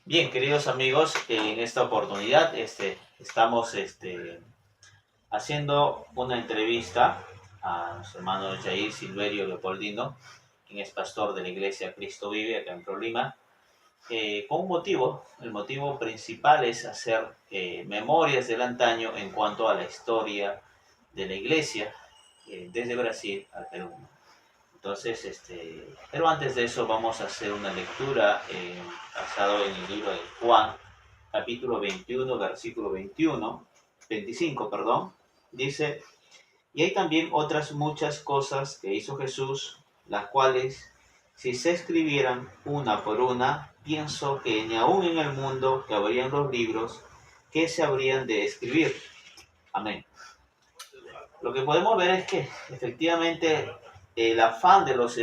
Bien, queridos amigos, en esta oportunidad estamos haciendo una entrevista a nuestro hermano Jair Silverio Leopoldino, quien es pastor de la iglesia Cristo Vive acá en Prolima, con un motivo. El motivo principal es hacer memorias del antaño en cuanto a la historia de la iglesia desde Brasil al Perú. Entonces, pero antes de eso vamos a hacer una lectura basado en el libro de Juan, capítulo 21, versículo 25, perdón. Dice, y hay también otras muchas cosas que hizo Jesús, las cuales, si se escribieran una por una, pienso que ni aún en el mundo cabrían los libros que se habrían de escribir. Amén. Lo que podemos ver es que efectivamente el afán de los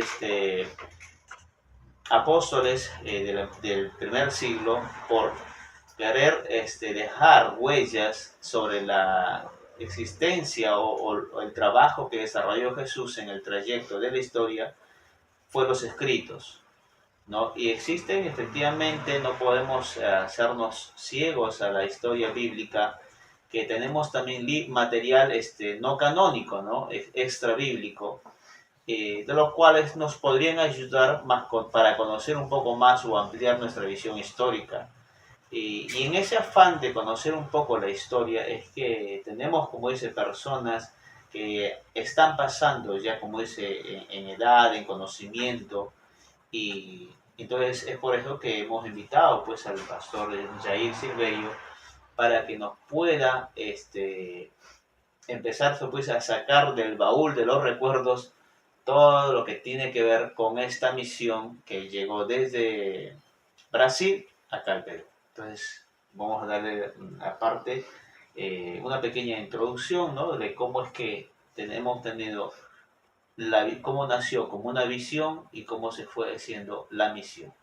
apóstoles del primer siglo por querer dejar huellas sobre la existencia o el trabajo que desarrolló Jesús en el trayecto de la historia fue los escritos, ¿no? Y existen efectivamente, no podemos hacernos ciegos a la historia bíblica, que tenemos también material no canónico, ¿no? Extra bíblico, de los cuales nos podrían ayudar más para conocer un poco más o ampliar nuestra visión histórica. Y en ese afán de conocer un poco la historia es que tenemos, como dice, personas que están pasando ya, como dice, en edad, en conocimiento, y entonces es por eso que hemos invitado pues al pastor Jair Silverio para que nos pueda empezar pues a sacar del baúl de los recuerdos todo lo que tiene que ver con esta misión que llegó desde Brasil acá al Perú. Entonces, vamos a darle aparte una pequeña introducción, ¿no? De cómo es que hemos tenido, cómo nació como una visión y cómo se fue haciendo la misión.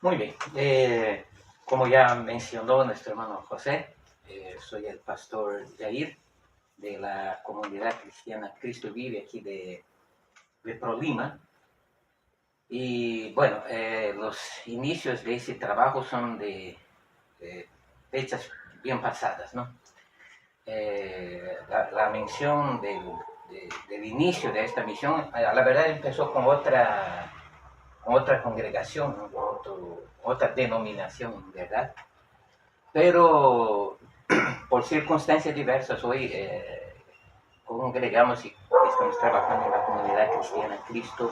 Muy bien, como ya mencionó nuestro hermano José, soy el pastor Jair de la comunidad cristiana Cristo Vive aquí de Prolima. Y bueno, los inicios de ese trabajo son de fechas bien pasadas, ¿no? La mención del inicio de esta misión, la verdad empezó con otra congregación, ¿no? Otra denominación, ¿verdad? Pero por circunstancias diversas hoy congregamos y estamos trabajando en la comunidad cristiana Cristo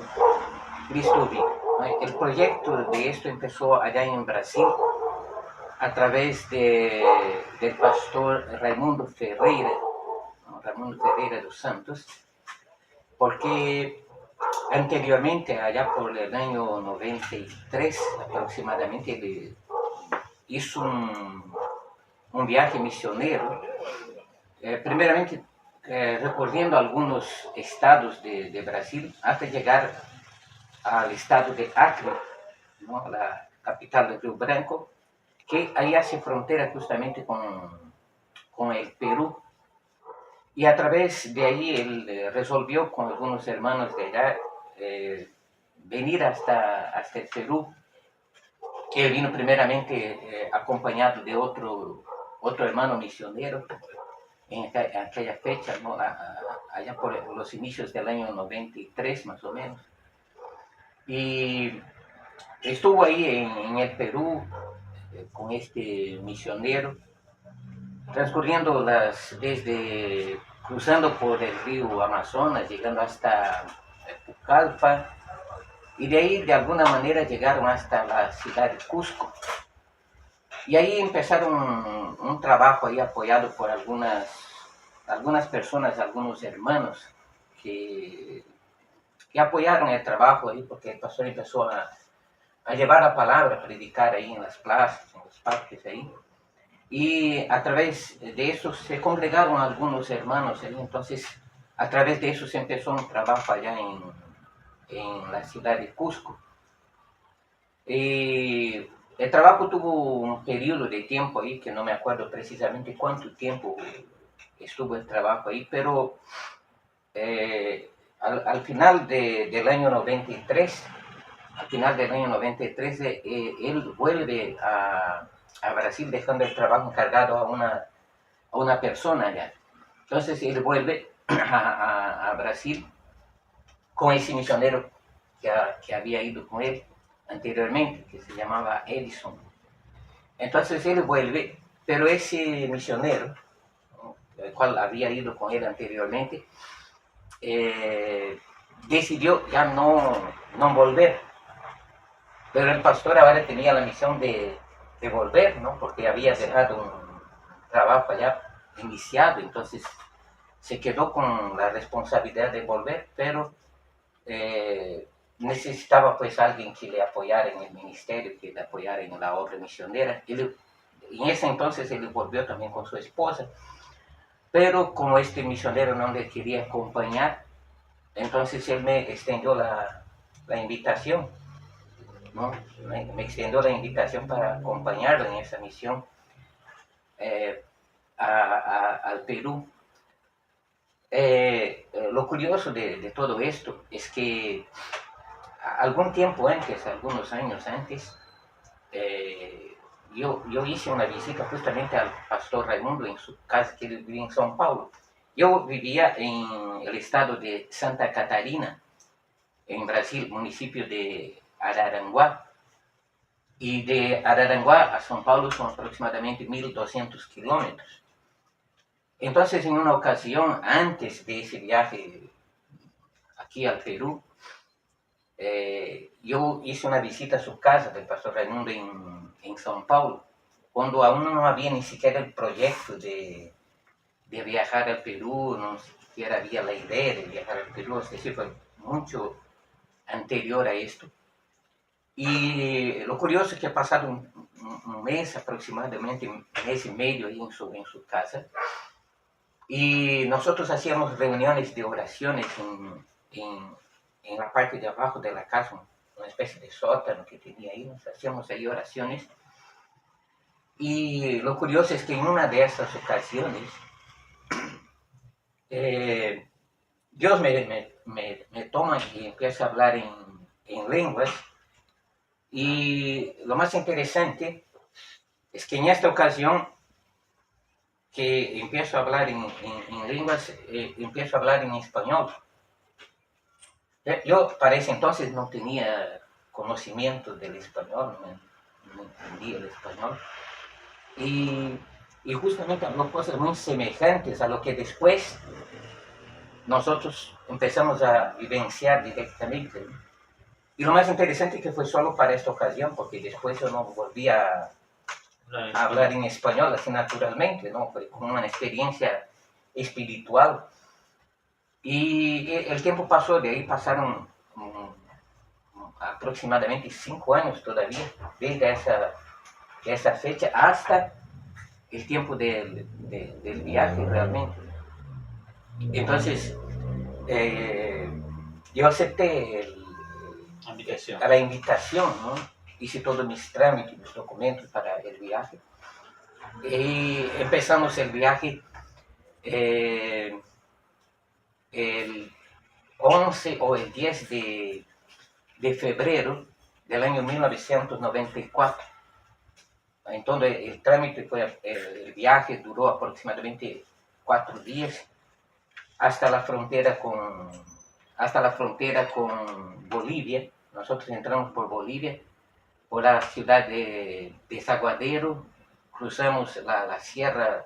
Vive. El proyecto de esto empezó allá en Brasil a través del pastor Raimundo Ferreira dos Santos, porque anteriormente, allá por el año 93 aproximadamente, él hizo un viaje misionero, primeramente recorriendo algunos estados de Brasil hasta llegar al estado de Acre, ¿no? La capital de Río Branco, que ahí hace frontera justamente con el Perú. Y a través de ahí él resolvió con algunos hermanos de allá venir hasta el Perú. Él vino primeramente acompañado de otro hermano misionero en aquella fecha, ¿no? Allá por los inicios del año 93 más o menos. Y estuvo ahí en el Perú con este misionero, transcurriendo desde cruzando por el río Amazonas, llegando hasta Pucallpa, y de ahí de alguna manera llegaron hasta la ciudad de Cusco. Y ahí empezaron un trabajo ahí apoyado por algunas personas, algunos hermanos que apoyaron el trabajo ahí, porque el pastor empezó a llevar la palabra, a predicar ahí en las plazas, en los parques ahí. Y a través de eso se congregaron algunos hermanos ahí, entonces a través de eso se empezó un trabajo allá en la ciudad de Cusco. Y el trabajo tuvo un periodo de tiempo ahí, que no me acuerdo precisamente cuánto tiempo estuvo el trabajo ahí, pero al final del año 93 al final del año 93, él vuelve a Brasil dejando el trabajo encargado a una persona allá. Entonces él vuelve a Brasil con ese misionero que había ido con él anteriormente, que se llamaba Edison. Entonces él vuelve, pero ese misionero, ¿no?, el cual había ido con él anteriormente, decidió ya no volver. Pero el pastor ahora tenía la misión de volver, ¿no?, porque había dejado un trabajo allá iniciado, entonces se quedó con la responsabilidad de volver, pero necesitaba pues alguien que le apoyara en el ministerio, que le apoyara en la obra misionera. En ese entonces él volvió también con su esposa, pero como este misionero no le quería acompañar, entonces él me extendió la invitación, ¿no? Me extendió la invitación para acompañarlo en esa misión al Perú. Lo curioso de todo esto es que algún tiempo antes, algunos años antes, yo hice una visita justamente al pastor Raimundo en su casa, que él vivía en São Paulo. Yo vivía en el estado de Santa Catarina, en Brasil, municipio de Araranguá. Y de Araranguá a São Paulo son aproximadamente 1.200 kilómetros. Entonces, en una ocasión, antes de ese viaje aquí al Perú, yo hice una visita a su casa del pastor Raimundo en São Paulo, cuando aún no había ni siquiera el proyecto de viajar al Perú, no siquiera había la idea de viajar al Perú, es decir, fue mucho anterior a esto. Y lo curioso es que ha pasado un mes aproximadamente, un mes y medio ahí en su casa, y nosotros hacíamos reuniones de oraciones en la parte de abajo de la casa, una especie de sótano que tenía ahí, nos hacíamos ahí oraciones. Y lo curioso es que en una de esas ocasiones, Dios me toma y empieza a hablar en lenguas. Y lo más interesante es que en esta ocasión que empiezo a hablar en lenguas, empiezo a hablar en español. Yo para ese entonces no tenía conocimiento del español, no entendía el español. Y justamente habló cosas muy semejantes a lo que después nosotros empezamos a vivenciar directamente. Y lo más interesante es que fue solo para esta ocasión, porque después yo no volví a hablar en español así naturalmente, ¿no? Fue como una experiencia espiritual. Y el tiempo pasó, de ahí pasaron aproximadamente 5 años todavía, desde esa fecha hasta el tiempo del viaje realmente. Entonces, yo acepté la invitación, ¿no? Hice todos mis trámites, mis documentos para el viaje. Y empezamos el viaje el 11 o el 10 de febrero del año 1994. Entonces el trámite fue, el viaje duró aproximadamente 4 días hasta la frontera con Bolivia. Nosotros entramos por Bolivia, por la ciudad de Desaguadero, cruzamos la sierra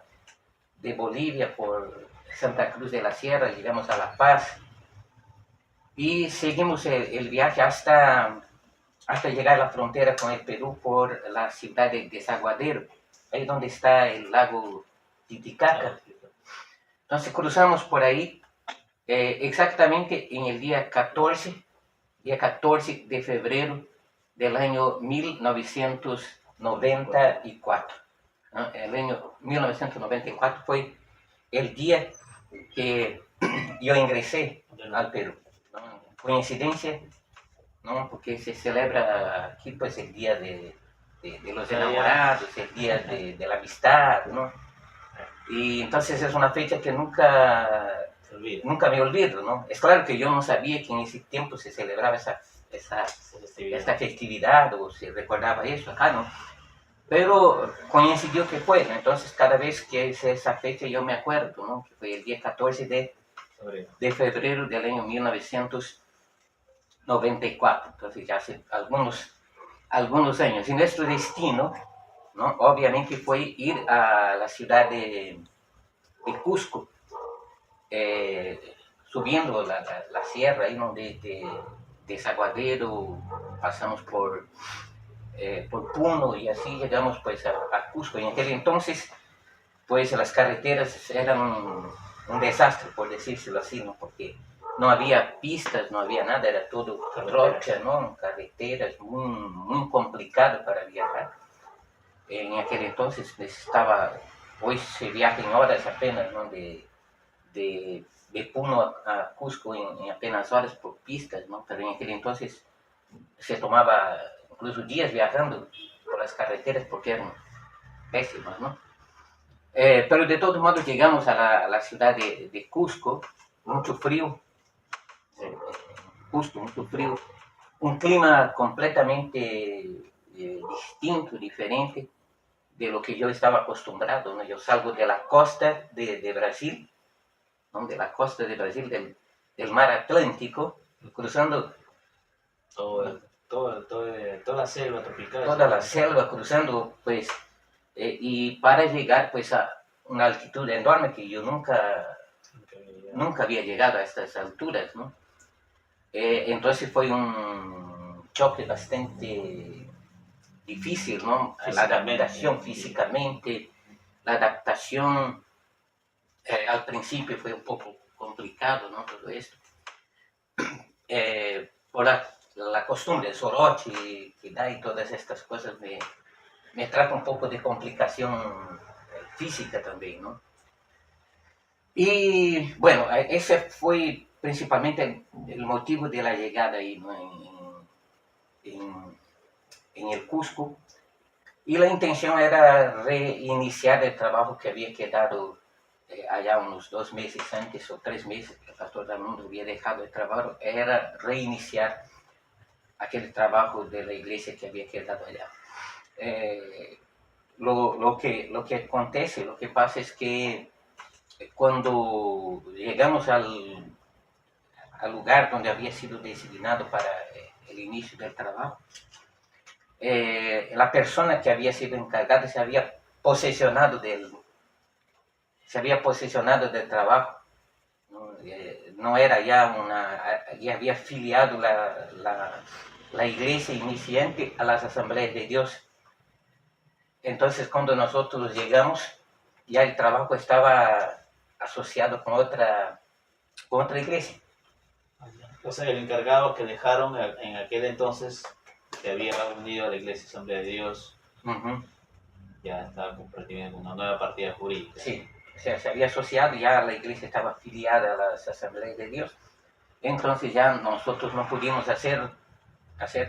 de Bolivia por Santa Cruz de la Sierra, llegamos a La Paz y seguimos el viaje hasta llegar a la frontera con el Perú por la ciudad de Desaguadero, ahí donde está el lago Titicaca. Entonces cruzamos por ahí exactamente en el día 14 de febrero del año 1994. ¿No? El año 1994 fue el día que yo ingresé al Perú, ¿no? Coincidencia, ¿no? Porque se celebra aquí pues el día de los enamorados, el día de la amistad, ¿no? Y entonces es una fecha que nunca me olvido, ¿no? Es claro que yo no sabía que en ese tiempo se celebraba esta festividad o se recordaba eso, acá no. Pero coincidió que fue, ¿no? Entonces cada vez que es esa fecha yo me acuerdo, ¿no? Que fue el día 14 de febrero del año 1994, entonces ya hace algunos años. Y nuestro destino, ¿no? Obviamente fue ir a la ciudad de Cusco, subiendo la sierra, ahí donde de Saguadero pasamos por Puno y así llegamos pues a Cusco. Y en aquel entonces pues las carreteras eran un desastre, por decírselo así, ¿no? Porque no había pistas, no había nada, era todo rocha, ¿no? Carreteras muy complicado para viajar. En aquel entonces hoy se viaja en horas apenas, ¿no? De Puno a Cusco en apenas horas por pistas, ¿no? Pero en aquel entonces se tomaba incluso días viajando por las carreteras porque eran pésimas, ¿no? Pero de todos modos llegamos a la ciudad de Cusco, mucho frío, Cusco, mucho frío, un clima completamente distinto, diferente de lo que yo estaba acostumbrado, ¿no? Yo salgo de la costa de Brasil, ¿no? De la costa de Brasil, del mar Atlántico, cruzando toda la selva tropical. toda la selva, cruzando, pues, y para llegar, pues, a una altitud enorme que yo nunca había llegado a estas alturas, ¿no? Entonces fue un choque bastante difícil, ¿no? La adaptación físicamente, la adaptación al principio fue un poco complicado, ¿no? Todo esto. Por la costumbre, el soroche que da y todas estas cosas me trajo un poco de complicación física también, ¿no? Y bueno, ese fue principalmente el motivo de la llegada ahí, ¿no? en el Cusco. Y la intención era reiniciar el trabajo que había quedado allá unos 2 meses antes o 3 meses, que el pastor Raimundo había dejado el trabajo, era reiniciar aquel trabajo de la iglesia que había quedado allá. Lo que acontece, lo que pasa es que cuando llegamos al lugar donde había sido designado para el inicio del trabajo, la persona que había sido encargada se había posesionado del trabajo, ¿no? No era ya había afiliado la iglesia iniciante a las asambleas de Dios. Entonces cuando nosotros llegamos, ya el trabajo estaba asociado con otra iglesia. O sea, el encargado que dejaron en aquel entonces, que había unido a la Iglesia Asamblea de Dios, ya estaba prácticamente una nueva partida jurídica. Sí, o sea, se había asociado, ya la iglesia estaba afiliada a las Asambleas de Dios. Entonces ya nosotros no pudimos hacer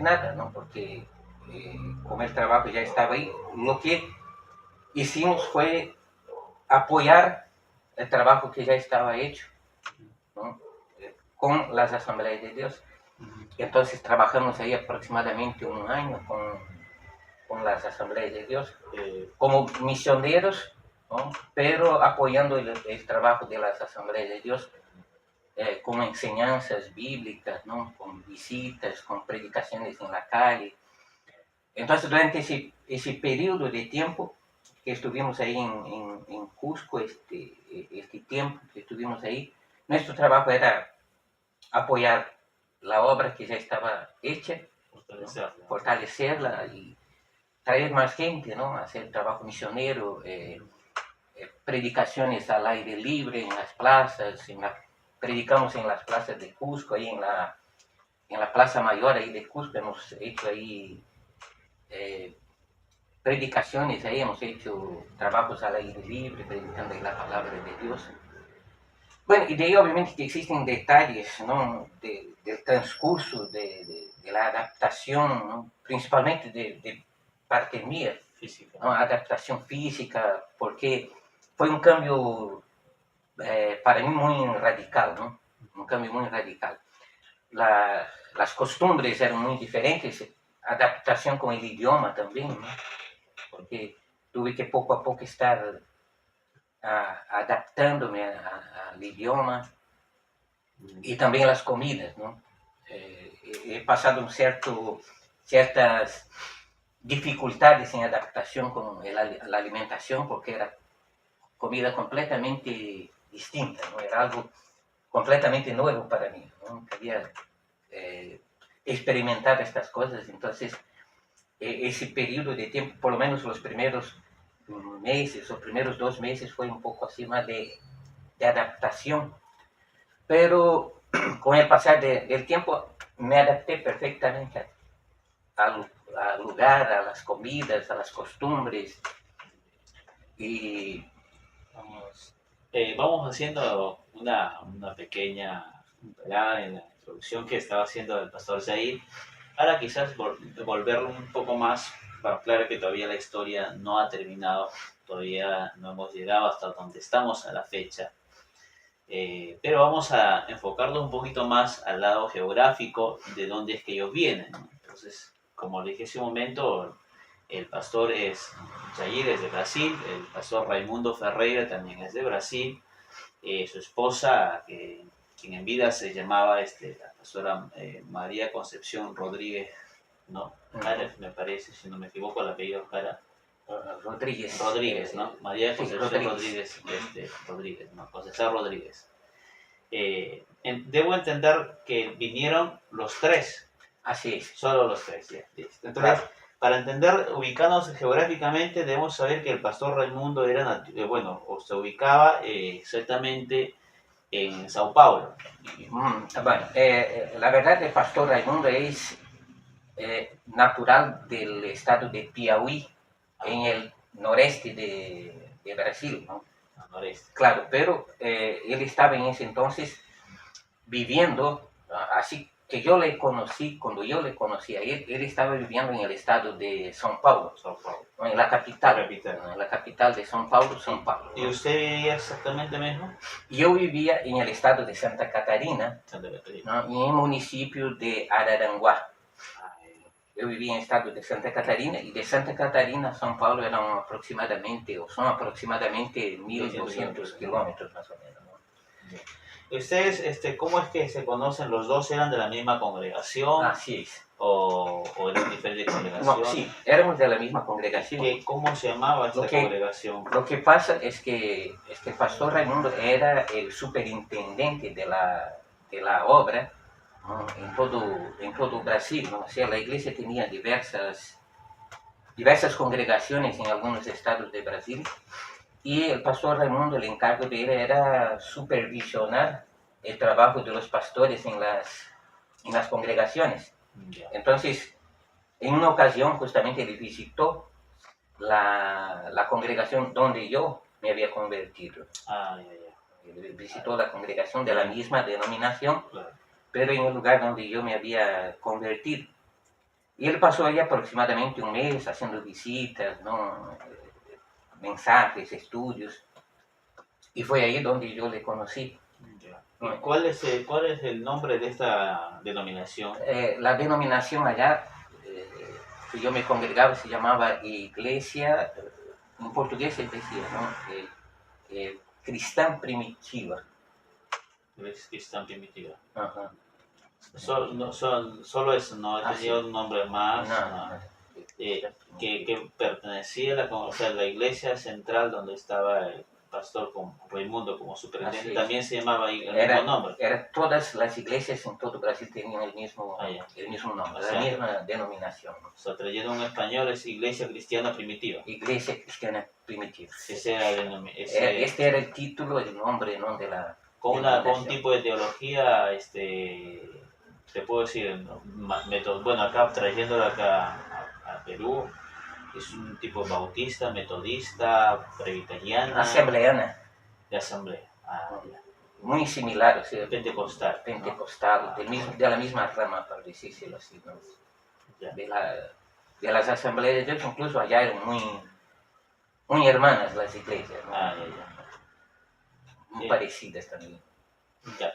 nada, ¿no? Porque como el trabajo ya estaba ahí, lo que hicimos fue apoyar el trabajo que ya estaba hecho, ¿no? Con las Asambleas de Dios. Entonces trabajamos ahí aproximadamente un año con las Asambleas de Dios, como misioneros, ¿no? Pero apoyando el trabajo de las Asambleas de Dios, con enseñanzas bíblicas, ¿no? Con visitas, con predicaciones en la calle. Entonces durante ese periodo de tiempo que estuvimos ahí en Cusco, este tiempo que estuvimos ahí, nuestro trabajo era apoyar la obra que ya estaba hecha, fortalecerla y traer más gente, ¿no? Hacer trabajo misionero, predicaciones al aire libre en las plazas, predicamos en las plazas de Cusco, ahí en la Plaza Mayor ahí de Cusco, hemos hecho ahí predicaciones, ahí hemos hecho trabajos al aire libre, predicando la palabra de Dios. Bueno, y de ahí obviamente que existen detalles, ¿no? Del transcurso, de la adaptación, ¿no? Principalmente de parte mía, Física, ¿no? Adaptación física, porque fue un cambio para mí muy radical, ¿no? Un cambio muy radical. las costumbres eran muy diferentes, adaptación con el idioma también, ¿no? Porque tuve que poco a poco estar adaptándome al idioma y también las comidas, ¿no? He pasado ciertas dificultades en adaptación con la alimentación porque era comida completamente distinta, ¿no? Era algo completamente nuevo para mí, ¿no? Quería experimentar estas cosas, entonces ese periodo de tiempo, por lo menos los primeros meses, los primeros 2 meses fue un poco así más de adaptación, pero con el pasar del tiempo me adapté perfectamente al lugar, a las comidas, a las costumbres y Vamos haciendo una pequeña parada en la introducción que estaba haciendo el pastor Jair, para quizás volverlo un poco más, para claro que todavía la historia no ha terminado, todavía no hemos llegado hasta donde estamos a la fecha. Pero vamos a enfocarnos un poquito más al lado geográfico de dónde es que ellos vienen, ¿no? Entonces, como le dije hace un momento, el pastor Jair es de Brasil, el pastor Raimundo Ferreira también es de Brasil, su esposa, quien en vida se llamaba la pastora María Concepción Rodríguez, ¿no? Jara, me parece, si no me equivoco, el apellido Jara. Rodríguez, ¿no? María Concepción Rodríguez, ¿no? José César Rodríguez. Debo entender que vinieron los tres. así es. Solo los tres, ya. Listo. Entonces, Claro. para entender, ubicarnos geográficamente, debemos saber que el pastor Raimundo se ubicaba exactamente en Sao Paulo. Bueno, la verdad el pastor Raimundo es natural del estado de Piauí, en el noreste de Brasil, ¿no? Al noreste. Claro, pero él estaba en ese entonces viviendo, así que yo le conocí, cuando yo le conocí a él estaba viviendo en el estado de São Paulo, ¿no? En la capital, ¿no? En la capital de São Paulo. ¿Y usted vivía exactamente mismo? Yo vivía en el estado de Santa Catarina, ¿no? Y en el municipio de Araranguá. Eu vivia em estado de Santa Catarina, e de Santa Catarina a São Paulo eram aproximadamente 1.200 kilómetros más o menos, ¿no? ¿Ustedes, cómo es que se conocen? ¿Los dos eran de la misma congregación? Así es. ¿O eran diferentes No, congregaciones? sí, éramos de la misma congregación. ¿Cómo se llamaba esta congregación? Lo que pasa es que el pastor Raimundo era el superintendente de la obra, ¿no? en todo Brasil, ¿no? O sea, la iglesia tenía diversas congregaciones en algunos estados de Brasil, y el pastor Raimundo, el encargo de él era supervisionar el trabajo de los pastores en las congregaciones. Entonces, en una ocasión justamente él visitó la congregación donde yo me había convertido. Él visitó la congregación de la misma denominación, Claro. pero en el lugar donde yo me había convertido. Y él pasó ahí aproximadamente un mes haciendo visitas, ¿no? Mensajes, estudios, y fue ahí donde yo le conocí. ¿Y cuál es el nombre de esta denominación? La denominación allá que yo me congregaba se llamaba Iglesia, en portugués se decía, ¿no? Cristã Primitiva. Cristã Primitiva. Ajá. Solo eso, no tenía un nombre más. No. Que pertenecía a la iglesia central donde estaba el pastor Raimundo como superintendente, también se llamaba el mismo nombre. Todas las iglesias en todo Brasil tenían el mismo nombre, la misma denominación. O sea, trayendo un español es Iglesia Cristiana Primitiva. Iglesia Cristiana Primitiva. Este era el título, el nombre, ¿no? de la con un tipo de teología, te puedo decir, bueno, acá trayéndolo acá a Perú, es un tipo bautista, metodista, presbiteriana. Asambleana. De asamblea. Muy similar, o sea, pentecostal. Pentecostal, ¿no? De la misma rama, para decirlo así, ¿no? De las asambleas de Dios, incluso allá eran muy hermanas las iglesias, ¿no? Muy parecidas también. Ya,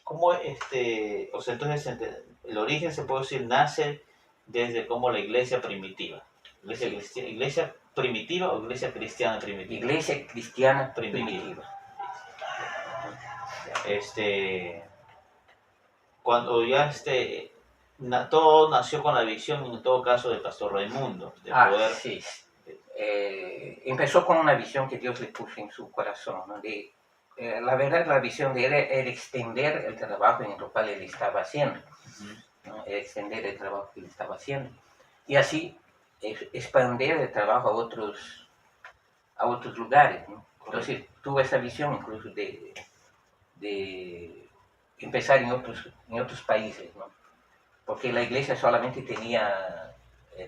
¿cómo, o sea, entonces el origen se puede decir nace desde como la iglesia primitiva? Sí. Iglesia primitiva o iglesia cristiana primitiva? Iglesia cristiana Primitiva. primitiva. Este, cuando ya todo nació con la visión, en todo caso, del pastor Raimundo, de poder. Sí. Empezó con una visión que Dios le puso en su corazón, ¿no? La verdad, la visión de él era extender el trabajo en el cual él estaba haciendo, ¿no? Extender el trabajo que él estaba haciendo. Y así expandir el trabajo a otros lugares, ¿no? Entonces tuvo esa visión incluso de empezar en otros países, ¿no? Porque la iglesia solamente tenía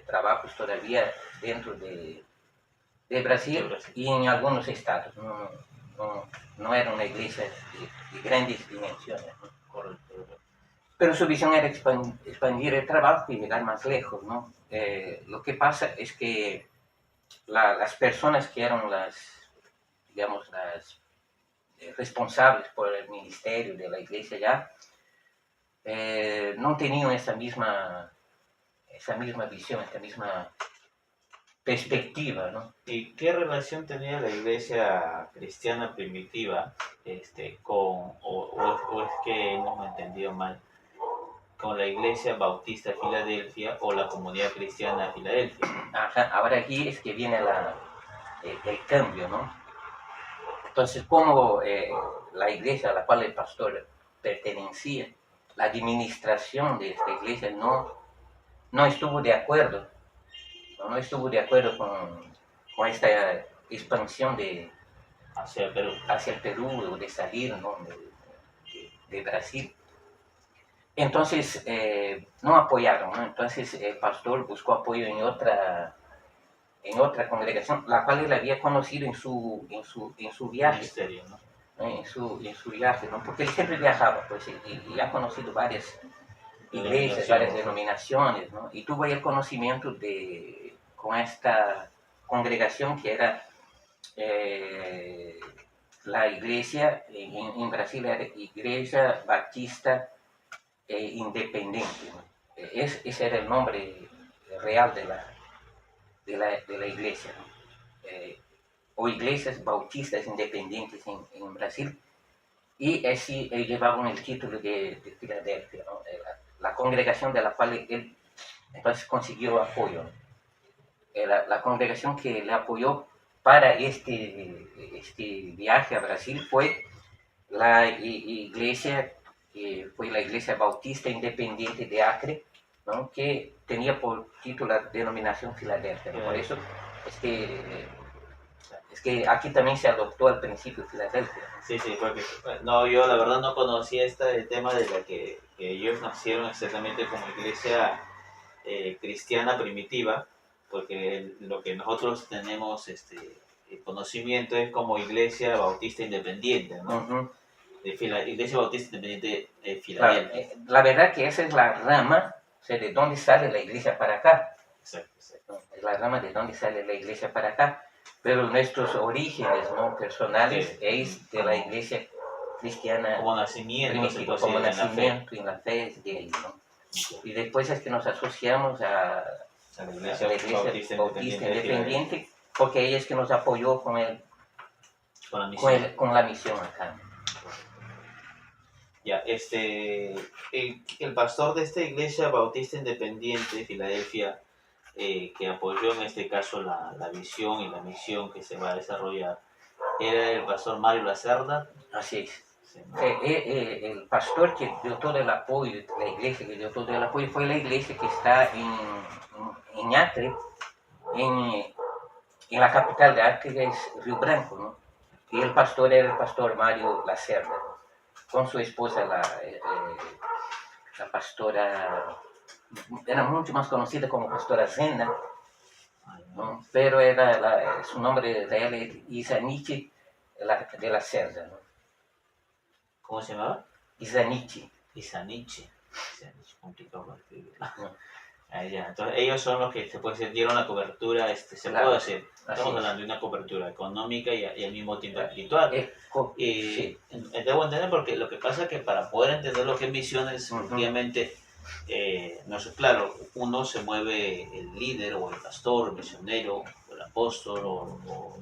trabajos todavía dentro de Brasil y en algunos estados. No era una iglesia de grandes dimensiones, ¿no? Correcto. Pero su visión era expandir el trabajo y llegar más lejos, ¿no? Lo que pasa es que las personas que eran digamos, las responsables por el ministerio de la iglesia ya, no tenían esa misma visión, esta misma perspectiva, ¿no? ¿Y qué relación tenía la iglesia cristiana primitiva o es que hemos entendido mal, con la iglesia bautista de Filadelfia o la comunidad cristiana de Filadelfia? Ajá, ahora aquí es que viene el cambio, ¿no? Entonces, como la iglesia a la cual el pastor pertenecía, la administración de esta iglesia no estuvo de acuerdo, no estuvo de acuerdo con esta expansión hacia el Perú o de salir, ¿no? de Brasil. Entonces, no apoyaron, ¿no? Entonces el pastor buscó apoyo en otra congregación, la cual él había conocido en su viaje. Ministerio, ¿no? En su viaje, ¿no? Porque él siempre viajaba, pues, y ha conocido varias iglesias, varias denominaciones, ¿no? Y tuvo el conocimiento con esta congregación que era la iglesia, en Brasil era Iglesia Batista Independiente, ¿no? Ese era el nombre real de la iglesia, ¿no? O Iglesias Bautistas Independientes en Brasil, y así llevaban el título de Filadelfia, ¿no? La congregación de la cual él entonces consiguió apoyo, ¿no? La congregación que le apoyó para este viaje a Brasil fue la iglesia, fue la Iglesia Bautista Independiente de Acre, ¿no? Que tenía por título la denominación Filadelfia, ¿no? Por eso es que aquí también se adoptó al principio Filadelfia. Sí, porque no, yo la verdad no conocía el tema de la que ellos nacieron exactamente como iglesia cristiana primitiva, porque lo que nosotros tenemos conocimiento es como iglesia bautista independiente, ¿no? Uh-huh. Iglesia bautista independiente de Claro, Filadelfia. la verdad que esa es la rama, o sea, de dónde sale la iglesia para acá. Exacto. Es la rama de dónde sale la iglesia para acá. Pero nuestros orígenes, ¿no? Personales es de la iglesia cristiana como nacimiento, primitiva, como nacimiento en la fe es de ahí, ¿no? Y después es que nos asociamos a la iglesia Bautista Independiente, porque ella es que nos apoyó con la misión acá. Ya, el pastor de esta iglesia bautista independiente de Filadelfia, que apoyó en este caso la visión y la misión que se va a desarrollar, era el pastor Mario Lacerda. Así es. Sí, ¿no? El pastor que dio todo el apoyo, la iglesia que dio todo el apoyo, fue la iglesia que está en Acre, en la capital de Acre, que es Río Branco, ¿no? Y el pastor era el pastor Mario Lacerda, ¿no? Con su esposa, la pastora, era mucho más conocida como pastora Zena, ¿no? Pero su nombre real es Isanichi de la Cerda, ¿no? ¿Cómo se llamaba? Isanichi. Isanichi, complicado para escribirlo. Ya. Entonces ellos son los que se puede decir, dieron la cobertura, se Claro, puede decir, así estamos es. hablando de una cobertura económica y al mismo tiempo espiritual. Y Sí. debo entender porque lo que pasa es que para poder entender lo que es misiones, Ujú. efectivamente, no es claro, uno se mueve el líder o el pastor, el misionero, o el apóstol o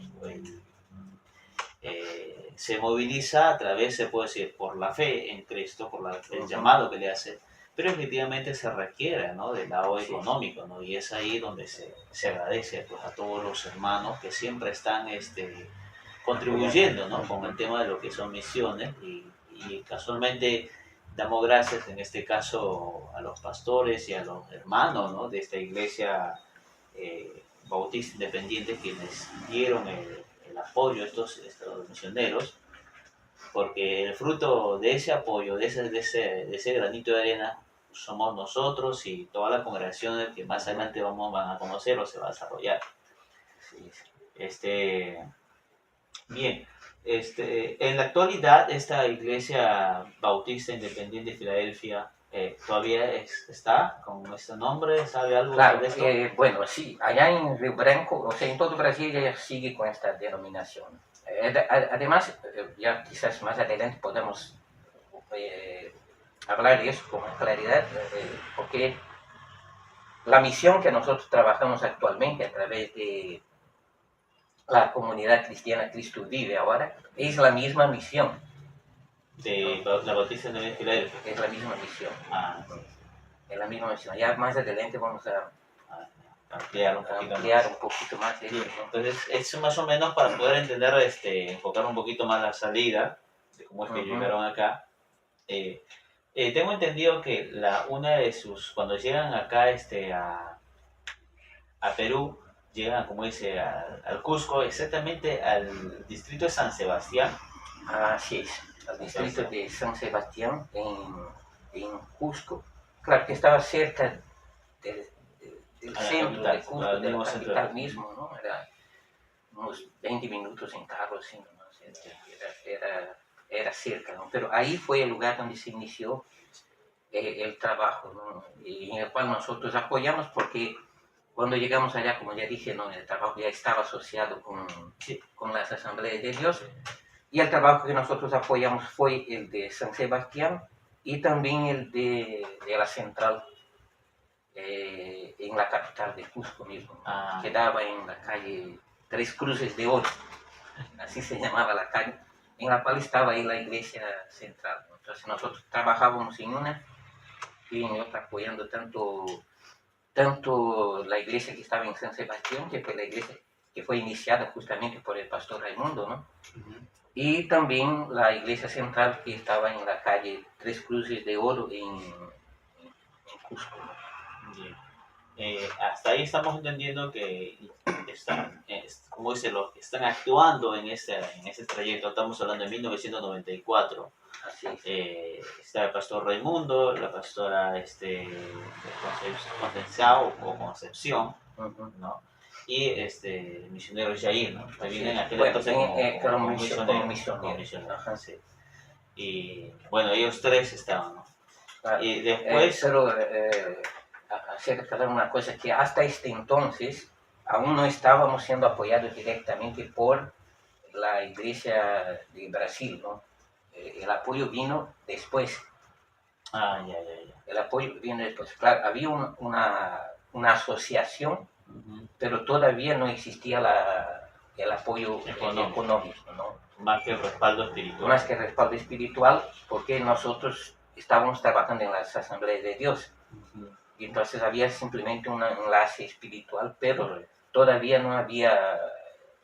se moviliza a través, se puede decir, por la fe en Cristo, el llamado que le hace, pero efectivamente se requiere, ¿no?, del lado Sí. económico, ¿no? Y es ahí donde se agradece, pues, a todos los hermanos que siempre están contribuyendo, ¿no?, con el tema de lo que son misiones y casualmente damos gracias en este caso a los pastores y a los hermanos, ¿no?, de esta iglesia bautista independiente, quienes dieron el apoyo a estos misioneros, porque el fruto de ese apoyo, de ese granito de arena, somos nosotros y toda la congregación que más adelante van a conocer o se va a desarrollar. Bien, en la actualidad esta iglesia bautista independiente de Filadelfia todavía está con este nombre, ¿sabe algo Claro, sobre esto? bueno, sí, allá en Río Branco, o sea, en todo Brasil ya sigue con esta denominación. Además, ya quizás más adelante podamos hablar de eso con más claridad, porque la misión que nosotros trabajamos actualmente a través de la comunidad cristiana Cristo Vive ahora, es la misma misión. De la bautista de Filadelfia. Es la misma misión. Ah, Es la misma misión. Ya más adelante vamos a ampliar un poquito ampliar más. un poquito más eso, Bien, ¿no? entonces eso más o menos para poder entender, enfocar un poquito más la salida, de cómo es que llegaron acá. Tengo entendido que cuando llegan acá a Perú, llegan, como dice, al Cusco, exactamente al distrito de San Sebastián. Así es, al distrito de San Sebastián en Cusco. Claro que estaba cerca del centro capital, de Cusco, al de la mismo capital centro. mismo, ¿no? Era unos 20 minutos en carro, así, ¿no? Era cerca, ¿no? Pero ahí fue el lugar donde se inició el trabajo, ¿no? Y en el cual nosotros apoyamos porque cuando llegamos allá, como ya dije, ¿no?, el trabajo ya estaba asociado con las asambleas de Dios y el trabajo que nosotros apoyamos fue el de San Sebastián y también el de la central en la capital de Cusco mismo, ¿no? Quedaba en la calle Tres Cruces de Oro, así se llamaba la calle, en la cual estaba ahí la iglesia central, ¿no? Entonces nosotros trabajábamos en una y en otra apoyando tanto la iglesia que estaba en San Sebastián, que fue la iglesia que fue iniciada justamente por el pastor Raimundo, ¿no? Y también la iglesia central que estaba en la calle Tres Cruces de Oro en Cusco, ¿no? Bien. Hasta ahí estamos entendiendo que están, como dice, los que están actuando en ese trayecto. Estamos hablando de 1994. Así es. Está el pastor Raimundo, la pastora Concepción, ¿no? Y el misionero Jair, ¿no? También en aquel entonces como misionero. Ajá. Sí. Y bueno, ellos tres estaban, ¿no? Claro. Y después... pero acerca de una cosa que hasta este entonces aún no estábamos siendo apoyados directamente por la iglesia de Brasil, ¿no? El apoyo vino después. Ya. El apoyo vino después. Claro, había una asociación, pero todavía no existía el apoyo económico, ¿no? Más que el respaldo espiritual. Más que el respaldo espiritual, porque nosotros estábamos trabajando en las asambleas de Dios. Y entonces había simplemente un enlace espiritual, pero todavía no había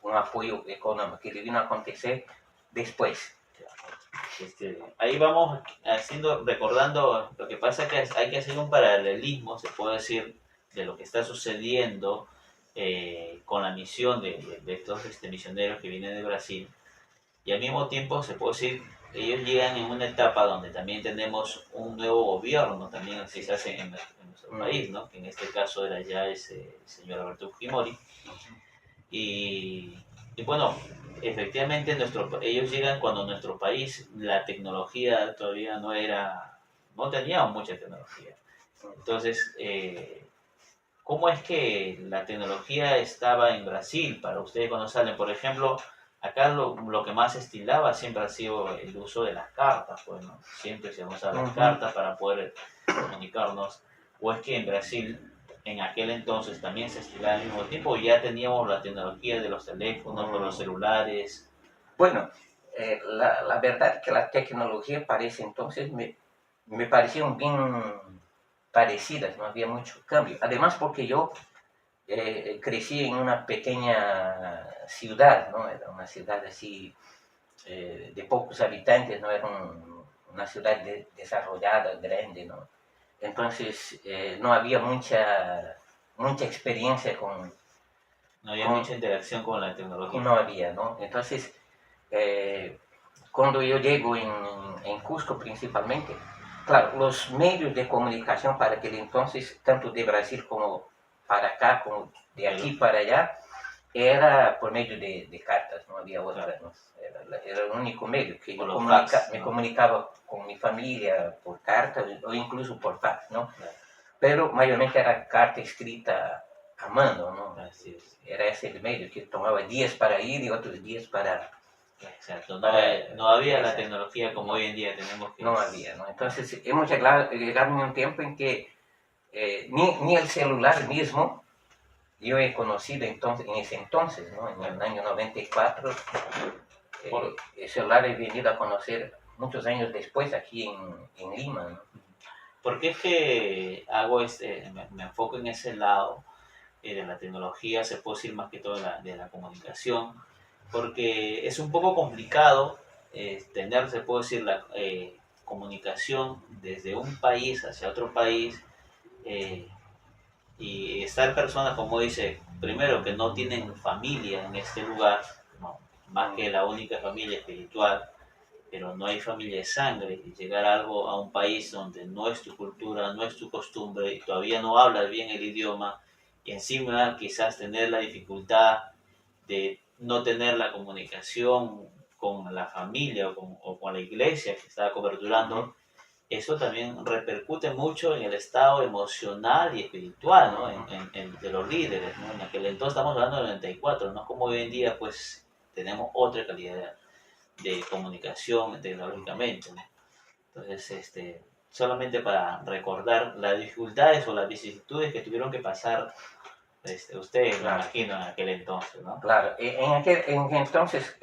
un apoyo económico que vino a acontecer después. Ahí vamos recordando, lo que pasa es que hay que hacer un paralelismo, se puede decir, de lo que está sucediendo con la misión de estos misioneros que vienen de Brasil, y al mismo tiempo se puede decir, ellos llegan en una etapa donde también tenemos un nuevo gobierno, también quizás en nuestro país, ¿no? Que en este caso era ya el señor Alberto Fujimori, y bueno, efectivamente ellos llegan cuando en nuestro país la tecnología todavía no teníamos mucha tecnología. Entonces, ¿cómo es que la tecnología estaba en Brasil para ustedes cuando salen? Por ejemplo, acá lo que más estilaba siempre ha sido el uso de las cartas, pues, ¿no? Siempre se usan las Ujú. cartas para poder comunicarnos. ¿O es que en Brasil en aquel entonces también se estilaba al mismo tiempo? ¿Ya teníamos la tecnología de los teléfonos, de los celulares? Bueno, la verdad que la tecnología parece entonces me parecieron bien parecidas, no había mucho cambio. Además porque yo crecí en una pequeña ciudad, ¿no? Era una ciudad así de pocos habitantes, no era una ciudad desarrollada, grande, ¿no? Entonces no había mucha experiencia No había con, mucha interacción con la tecnología. no había, ¿no? Entonces, eh, cuando yo llego en Cusco principalmente, claro, los medios de comunicación para aquel entonces, tanto de Brasil como para acá, como de aquí para allá, era por medio de cartas, no había otra, ¿no? Era el único medio que Por yo los fax, me ¿no? comunicaba con mi familia por carta o incluso por fax, ¿no? Claro, Pero mayormente era carta escrita a mano, ¿no? así es. Era ese el medio que tomaba días para ir y otros días Exacto, no, para no había la regresar. tecnología como No, hoy en día tenemos que no es... había, ¿no? Entonces hemos llegado a un tiempo en que ni el celular mismo yo he conocido entonces, en ese entonces, ¿no? En el año 94, Por, el celular he venido a conocer muchos años después aquí en Lima, ¿no? ¿Por qué es que hago me enfoco en ese lado de la tecnología, se puede decir más que todo de la comunicación? Porque es un poco complicado tener, se puede decir, la comunicación desde un país hacia otro país eh, y estar personas, como dice, primero que no tienen familia en este lugar, no, más que Mm, la única familia espiritual, pero no hay familia de sangre, y llegar a un país donde no es tu cultura, no es tu costumbre, y todavía no hablas bien el idioma, y encima quizás tener la dificultad de no tener la comunicación con la familia o con la iglesia que está ujú, coberturando, eso también repercute mucho en el estado emocional y espiritual, ¿no? ujú. De los líderes, ¿no? En aquel entonces estamos hablando del 94, no como hoy en día, pues tenemos otra calidad de comunicación tecnológicamente, ¿no? Entonces, solamente para recordar las dificultades o las vicisitudes que tuvieron que pasar ustedes, me Claro, imagino, en aquel entonces, ¿no? claro. En aquel entonces,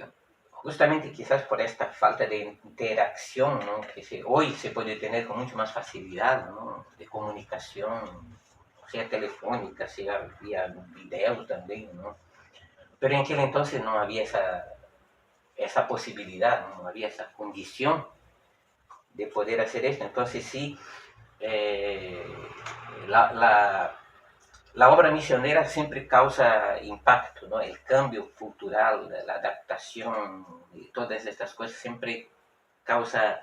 justamente quizás por esta falta de interacción, ¿no? Hoy se puede tener con mucho más facilidad, ¿no? De comunicación, sea telefónica, sea vía video también, ¿no? Pero en aquel entonces no había esa posibilidad, no había esa condición de poder hacer esto. Entonces sí, eh, la, la, la obra misionera siempre causa impacto, ¿no? El cambio cultural, la adaptación y todas estas cosas siempre causa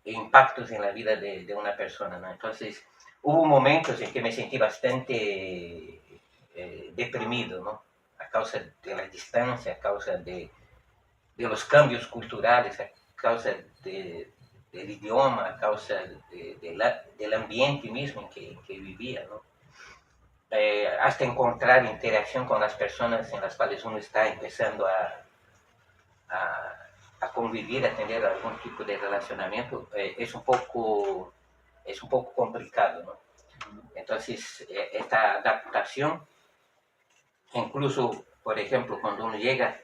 impactos en la vida de una persona, ¿no? Entonces hubo momentos en que me sentí bastante deprimido, ¿no? A causa de la distancia, a causa de los cambios culturales, a causa del idioma, a causa del ambiente mismo en que vivía, ¿no? Hasta encontrar interacción con las personas en las cuales uno está empezando a, a convivir, a tener algún tipo de relacionamiento, es un poco complicado, ¿no? Entonces, esta adaptación, incluso, por ejemplo, cuando uno llega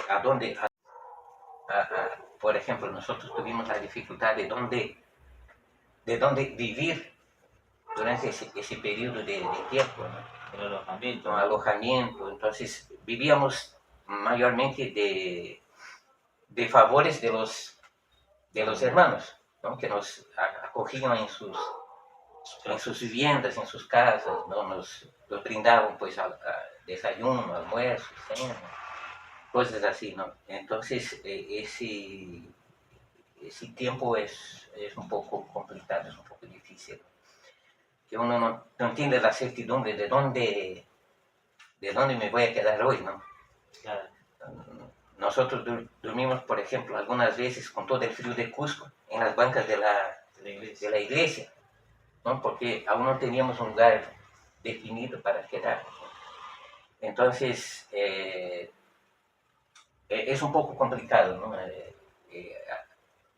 a donde, por ejemplo, nosotros tuvimos la dificultad de dónde vivir durante ese periodo de tiempo, ¿no? El alojamiento, Un ¿no? alojamiento. Entonces vivíamos mayormente de favores de los hermanos, ¿no? Que nos acogían en sus viviendas, en sus casas, ¿no? Nos brindaban pues desayuno, almuerzo, cena, cosas así, ¿no? Entonces ese tiempo es un poco complicado, es un poco difícil, que uno no entiende la certidumbre de dónde me voy a quedar hoy, ¿no? Claro, Nosotros dormimos, por ejemplo, algunas veces con todo el frío de Cusco en las bancas de la de iglesia. la iglesia, ¿no? Porque aún no teníamos un lugar definido para quedar. Entonces, es un poco complicado, ¿no?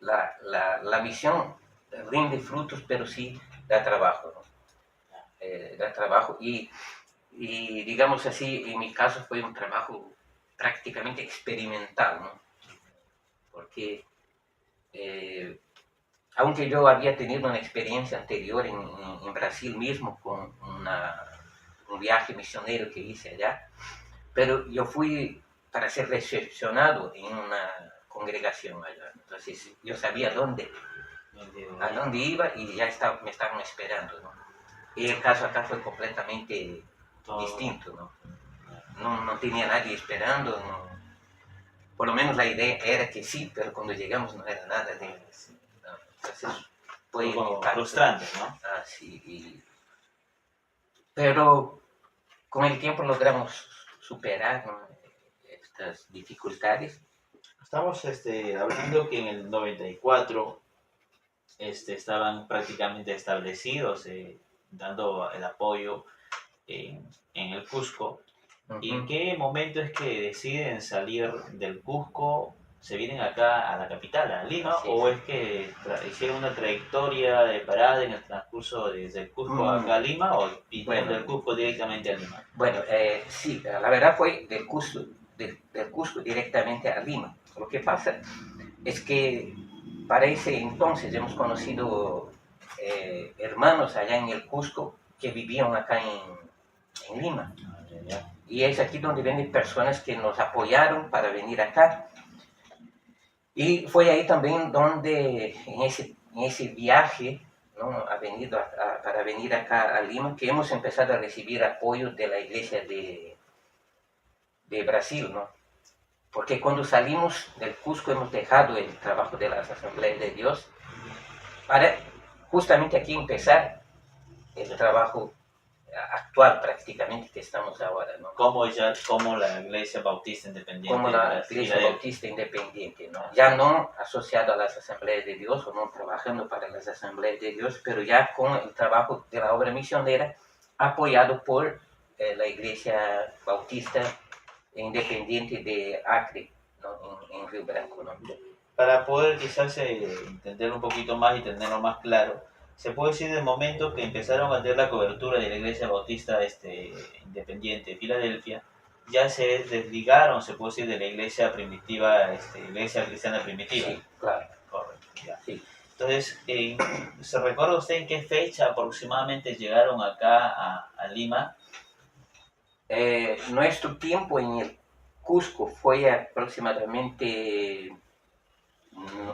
La misión rinde frutos, pero sí da trabajo, ¿no? Da trabajo y digamos así, en mi caso fue un trabajo prácticamente experimental, ¿no? Porque aunque yo había tenido una experiencia anterior en Brasil mismo con un viaje misionero que hice allá, pero yo fui para ser recepcionado en una congregación allá. Entonces yo sabía a dónde iba y ya me estaban esperando, ¿no? Y el caso acá fue completamente distinto, ¿no? No tenía nadie esperando, no. Por lo menos la idea era que sí, pero cuando llegamos no era nada de eso. ¿No? Entonces fue como frustrante, ¿no? Sí, pero con el tiempo logramos superar, ¿no?, estas dificultades. Estamos hablando que en el 94 estaban prácticamente establecidos, dando el apoyo en el Cusco. ¿Y en qué momento es que deciden salir del Cusco? ¿Se vienen acá a la capital, a Lima? Sí, ¿O es que hicieron una trayectoria de parada en el transcurso desde el Cusco acá a Lima? ¿O vinieron del Cusco directamente a Lima? Bueno, sí, la verdad fue del Cusco directamente a Lima. Lo que pasa es que para ese entonces hemos conocido hermanos allá en el Cusco que vivían acá en Lima. Y es aquí donde vienen personas que nos apoyaron para venir acá. Y fue ahí también donde, en ese viaje, ¿no?, para venir acá a Lima, que hemos empezado a recibir apoyo de la iglesia de Brasil, ¿no? Porque cuando salimos del Cusco hemos dejado el trabajo de las Asambleas de Dios para justamente aquí empezar el trabajo actual prácticamente que estamos ahora, ¿no? Como la Iglesia Bautista Independiente. Como la Iglesia Bautista Independiente, ¿no? Ya no asociado a las Asambleas de Dios o no trabajando para las Asambleas de Dios, pero ya con el trabajo de la obra misionera apoyado por la Iglesia Bautista Independiente de Acre, ¿no?, en Río Branco, ¿no? Para poder quizás entender un poquito más y tenerlo más claro, se puede decir del momento que empezaron a tener la cobertura de la Iglesia Bautista Independiente de Filadelfia, ya se desligaron, se puede decir, de la Iglesia primitiva, Iglesia Cristiana Primitiva. Sí, claro. Correcto, ya. Sí. Entonces, ¿se recuerda usted en qué fecha aproximadamente llegaron acá a Lima? Nuestro tiempo en el Cusco fue aproximadamente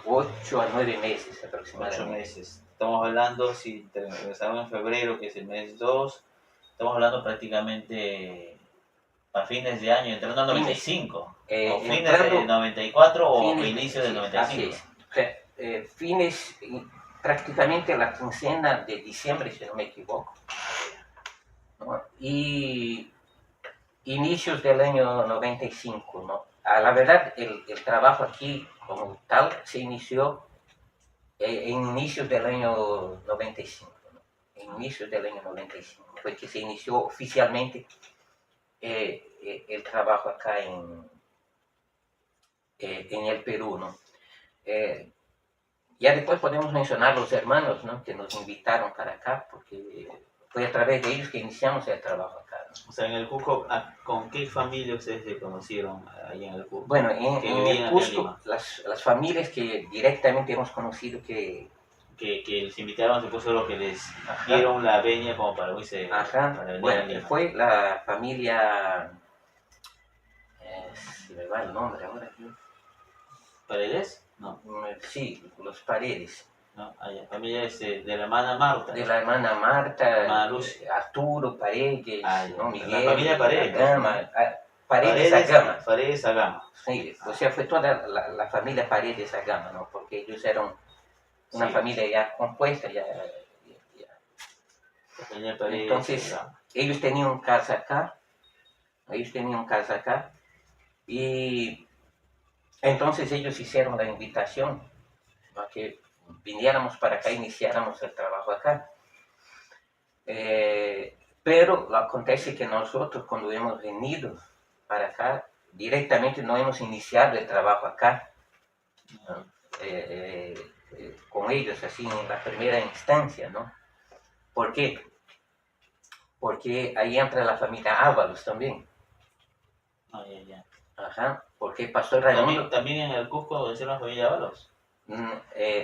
8 a 9 meses aproximadamente. 8 meses. Estamos hablando, si regresaron en febrero, que es el mes 2, estamos hablando prácticamente a fines de año, entrando al 95. O fines del 94 o inicio del 95. Así es. Fines, prácticamente la quincena de diciembre, si no me equivoco, ¿no? Y inicios del año 95, ¿no? La verdad, el trabajo aquí como tal se inició en inicios del año 95, ¿no? En inicios del año 95 fue que se inició oficialmente el trabajo acá en el Perú, ¿no? Ya después podemos mencionar los hermanos, ¿no?, que nos invitaron para acá, porque fue a través de ellos que iniciamos el trabajo acá, ¿no? O sea, en el Cusco, ¿con qué familia ustedes se conocieron ahí en el Cusco? Bueno, en el Cusco, las familias que directamente hemos conocido que les invitaron, se puso lo que les dieron la veña como para irse para venir bueno, a Lima. Fue la familia, si me va el nombre ahora, ¿Paredes? No. Sí, los Paredes. No, familia de la hermana Marta. De la hermana Marta, Arturo Paredes, ¿no? Miguel, la familia Paredes. Paredes Agama. Sí, o sea, fue toda la familia Paredes Agama, ¿no? Porque ellos eran una familia ya compuesta, ya. La familia Paredes. Entonces, ellos tenían casa acá, y entonces ellos hicieron la invitación a que viniéramos para acá, iniciáramos el trabajo acá. Pero acontece que nosotros cuando hemos venido para acá, directamente no hemos iniciado el trabajo acá, ¿no? Con ellos, así en la primera instancia, ¿no? ¿Por qué? Porque ahí entra la familia Ábalos también. Ah, ya, ya. Ajá, porque el pastor También, Raimundo, también en el Cusco es la familia Ábalos.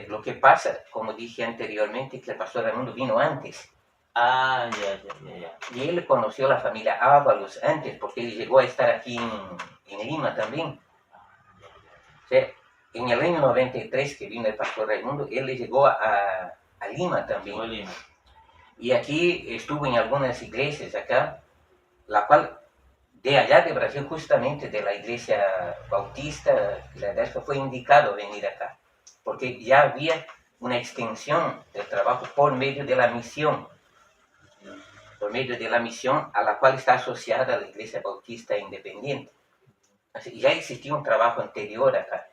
lo que pasa, como dije anteriormente, que el pastor Raimundo vino antes. Ah, ya, ya, ya, ya. Y él conoció a la familia Ábalos antes, porque él llegó a estar aquí en Lima también. O sea, en el año 93 que vino el pastor Raimundo, él le llegó a Lima Llegó a también. Lima. Y aquí estuvo en algunas iglesias acá, la cual de allá de Brasil, justamente de la iglesia bautista, Filadelfia, fue indicado venir acá, porque ya había una extensión del trabajo por medio de la misión a la cual está asociada la iglesia bautista independiente. Así, ya existía un trabajo anterior acá.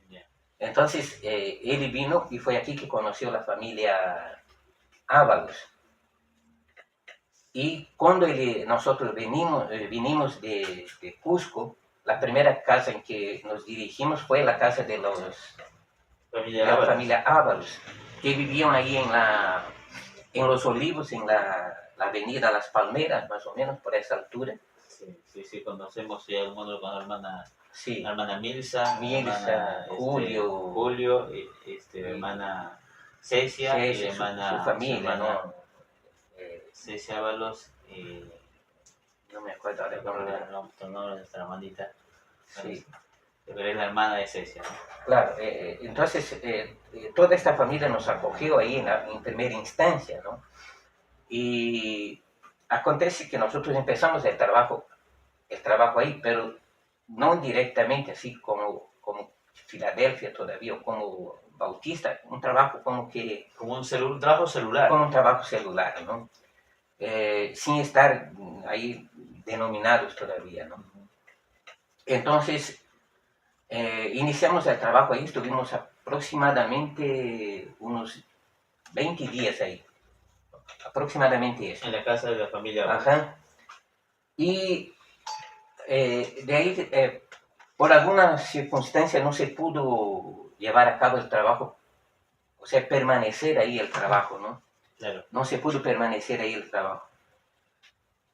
Ya. Entonces, él vino y fue aquí que conoció la familia Ábalos. Y cuando nosotros vinimos de Cusco, la primera casa en que nos dirigimos fue la casa de la Familia Ábalos. familia Ábalos, que vivían ahí en Los Olivos, en la avenida Las Palmeras, más o menos, por esa altura. Sí, sí, sí, conocemos ya el mundo con Sí, la hermana Milsa, Mirza, hermana Julio, hermana Cecia y su hermana, familia, ¿no? Cecia Ábalos y No me acuerdo ahora el nombre. el nombre de nuestra hermanita. Sí. Pero es la hermana de Cecia, ¿no? Claro, entonces toda esta familia nos acogió ahí en primera instancia, ¿no? Y acontece que nosotros empezamos el trabajo ahí, pero no directamente así como Filadelfia todavía, o como Bautista, un trabajo como que... Como un trabajo celular. Como un trabajo celular, ¿no? Sin estar ahí denominados todavía, ¿no? Entonces, iniciamos el trabajo ahí, estuvimos aproximadamente unos 20 días ahí, aproximadamente eso. En la casa de la familia Ábalos. Ajá. Y de ahí, por alguna circunstancia, no se pudo llevar a cabo el trabajo, o sea, permanecer ahí el trabajo, ¿no? Claro. No se pudo permanecer ahí el trabajo.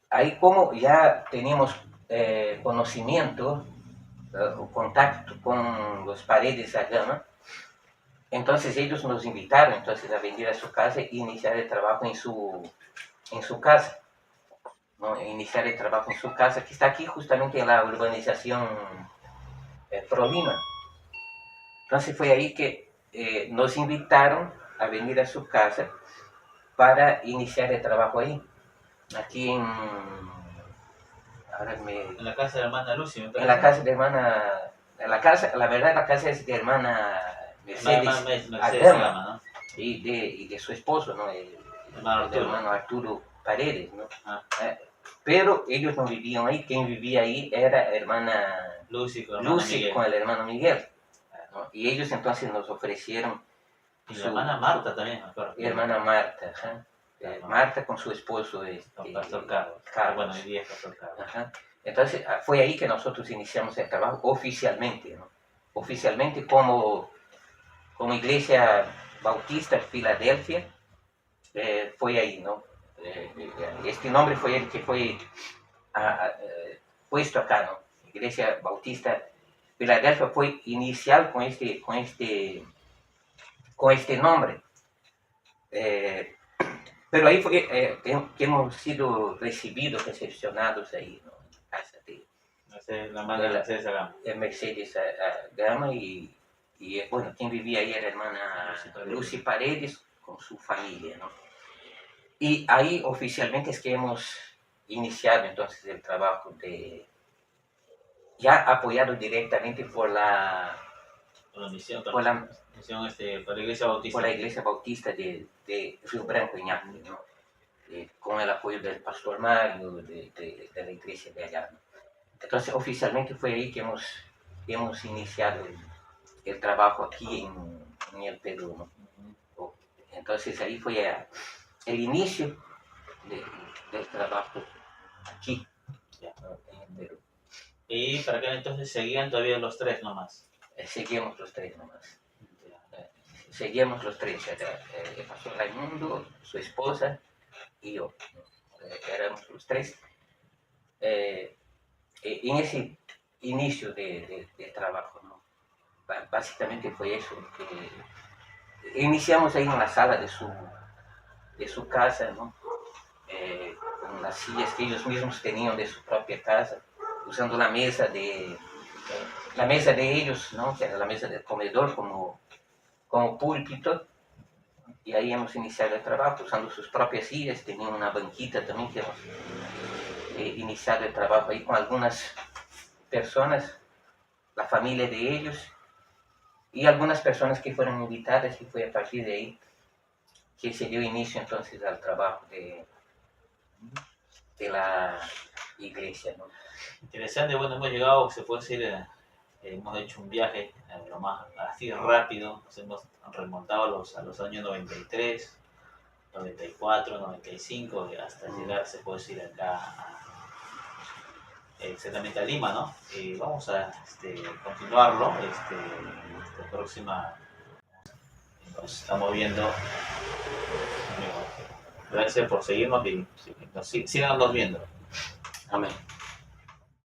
Ahí como ya teníamos conocimiento o contacto con los Paredes allá, ¿no? Entonces ellos nos invitaron entonces a venir a su casa e iniciar el trabajo en su casa, ¿no? Iniciar el trabajo en su casa, que está aquí justamente en la urbanización Prolima. Entonces fue ahí que nos invitaron a venir a su casa para iniciar el trabajo ahí, aquí en... En la casa de la hermana Lucy, me En parece. la casa de hermana... la verdad la casa es de hermana Mercedes Gama, ¿no? y de su esposo, ¿no? El Arturo. hermano Arturo Paredes, ¿no? Ah. Pero ellos no vivían ahí, quien vivía ahí era hermana Lucy con el hermano Miguel, ¿no? Y ellos entonces nos ofrecieron... Y la hermana Marta también, me acuerdo. Y hermana Marta, ¿ja? Marta con su esposo, Con Pastor Carlos. Bueno, hoy día es Pastor Carlos. Ajá. Entonces fue ahí que nosotros iniciamos el trabajo oficialmente, ¿no? Oficialmente como Iglesia Bautista Filadelfia, fue ahí, ¿no? Este nombre fue el que fue puesto acá, ¿no? Iglesia Bautista Filadelfia fue inicial con este nombre. Pero ahí fue que hemos sido recibidos, recepcionados ahí, ¿no? En casa de la hermana Mercedes Gama. Mercedes Gama y bueno, quien vivía ahí era la hermana Lucy Paredes con su familia, ¿no? Y ahí oficialmente es que hemos iniciado entonces el trabajo ya apoyado directamente por la misión, por la Iglesia Bautista. Por la Iglesia Bautista de Río Branco, Iñaki, ¿no? Con el apoyo del pastor Mario, de la iglesia de allá, ¿no? Entonces oficialmente fue ahí que hemos iniciado el trabajo aquí en el Perú, ¿no? Entonces ahí fue el inicio del trabajo aquí, Ya. en el Perú. Y para aquel entonces seguían todavía los tres nomás. Seguíamos los tres nomás. Ya. Seguíamos los tres, el pastor Raimundo, su esposa y yo. Éramos los tres. En ese inicio de trabajo, ¿no? Básicamente fue eso. Iniciamos ahí en la sala de su casa, ¿no? Con las sillas que ellos mismos tenían de su propia casa, usando la mesa de ellos, ¿no? Que era la mesa del comedor como púlpito. Y ahí hemos iniciado el trabajo, usando sus propias sillas, tenían una banquita también que hemos iniciado el trabajo ahí con algunas personas, la familia de ellos y algunas personas que fueron invitadas, y fue a partir de ahí que se dio inicio entonces al trabajo de la iglesia, ¿no? Interesante, bueno, hemos llegado, se puede decir, hemos hecho un viaje lo más así rápido, nos hemos remontado a los años 93, 94, 95, hasta llegar, se puede decir, acá exactamente a Lima, ¿no? Vamos a continuarlo, la próxima nos estamos viendo. Gracias por seguirnos y síganos viendo. Amén.